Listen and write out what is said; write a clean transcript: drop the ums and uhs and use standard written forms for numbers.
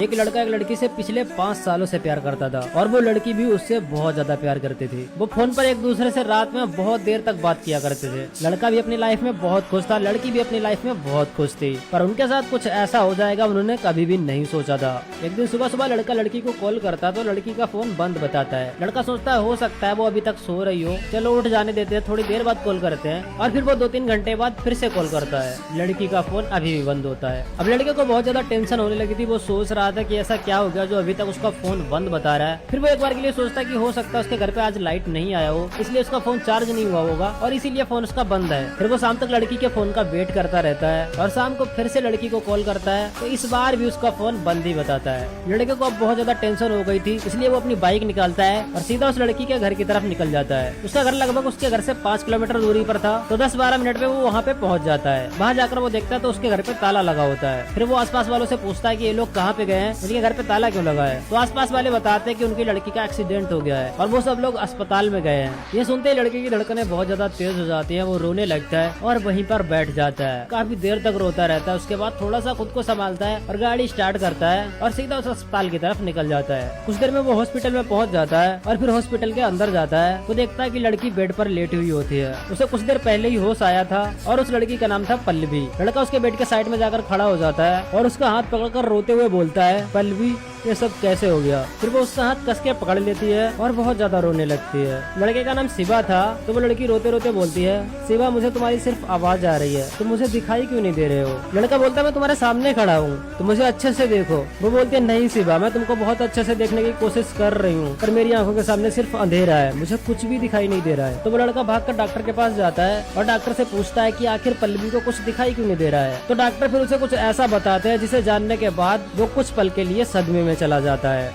एक लड़का एक लड़की से पिछले 5 सालों से प्यार करता था और वो लड़की भी उससे बहुत ज्यादा प्यार करती थी। वो फोन पर एक दूसरे से रात में बहुत देर तक बात किया करते थे। लड़का भी अपनी लाइफ में बहुत खुश था, लड़की भी अपनी लाइफ में बहुत खुश थी, पर उनके साथ कुछ ऐसा हो जाएगा उन्होंने कभी भी नहीं सोचा था। एक दिन सुबह सुबह लड़का लड़की को कॉल करता तो लड़की का फोन बंद बताता है। लड़का सोचता है हो सकता है वो अभी तक सो रही हो, चलो उठ जाने देते हैं, थोड़ी देर बाद कॉल करते हैं। और फिर वो 2-3 घंटे बाद फिर से कॉल करता है। लड़की का फोन अभी भी बंद होता है। अब लड़के को बहुत ज्यादा टेंशन होने लगी थी। वो सोच रहा था कि ऐसा क्या हो गया जो अभी तक उसका फोन बंद बता रहा है। फिर वो एक बार के लिए सोचता है कि हो सकता है उसके घर पे आज लाइट नहीं आया हो, इसलिए उसका फोन चार्ज नहीं हुआ होगा और इसीलिए फोन उसका बंद है। फिर वो शाम तक लड़की के फोन का वेट करता रहता है और शाम को फिर से लड़की को कॉल करता है तो इस बार भी उसका फोन बंद ही बताता है। लड़के को अब बहुत ज्यादा टेंशन हो गई थी, इसलिए वो अपनी बाइक निकालता है और सीधा उस लड़की के घर की तरफ निकल जाता है। उसका घर लगभग उसके घर से 5 किलोमीटर दूरी पर था, तो 10-12 मिनट में वो वहाँ पे पहुँच जाता है। वहाँ जाकर वो देखता है तो उसके घर पे ताला लगा होता है। फिर वो आसपास वालों से पूछता है कि ये लोग कहाँ पे गए हैं, उनके घर पे ताला क्यों लगा है। तो आसपास वाले बताते हैं कि उनकी लड़की का एक्सीडेंट हो गया है और वो सब लोग अस्पताल में गए हैं। ये सुनते ही लड़की की धड़कनें बहुत ज्यादा तेज हो जाती है। वो रोने लगता है और वहीं पर बैठ जाता है। काफी देर तक रोता रहता है। उसके बाद थोड़ा सा खुद को संभालता है और गाड़ी स्टार्ट करता है और सीधा उस अस्पताल की तरफ निकल जाता है। कुछ देर में वो हॉस्पिटल में पहुंच जाता है और फिर हॉस्पिटल के अंदर जाता है तो देखता है कि लड़की बेड पर लेटी हुई होती है। उसे कुछ देर पहले ही होश आया था और उस लड़की का नाम था पल्लवी। लड़का उसके बेड के साइड में जाकर खड़ा हो जाता है और उसका हाथ पकड़कर रोते हुए बोलता है, पल्लवी ये सब कैसे हो गया। फिर वो उसका हाथ कस के पकड़ लेती है और बहुत ज्यादा रोने लगती है। लड़के का नाम शिवा था तो वो लड़की रोते रोते बोलती है, शिवा मुझे तुम्हारी सिर्फ आवाज आ रही है, तुम मुझे दिखाई क्यों नहीं दे रहे हो। लड़का बोलता है मैं तुम्हारे सामने खड़ा हूँ, तुम मुझे अच्छे से देखो। वो बोलती है नहीं शिवा, मैं तुमको बहुत अच्छे से देखने की कोशिश कर रही हूँ पर मेरी आंखों के सामने सिर्फ अंधेरा है, मुझे कुछ भी दिखाई नहीं दे रहा है। तो वो लड़का भागकर डॉक्टर के पास जाता है और डॉक्टर से पूछता है कि आखिर पल्लवी को कुछ दिखाई क्यों नहीं दे रहा है। तो डॉक्टर फिर उसे कुछ ऐसा बताते हैं जिसे जानने के बाद वो कुछ पल के लिए सदमे में चला जाता है।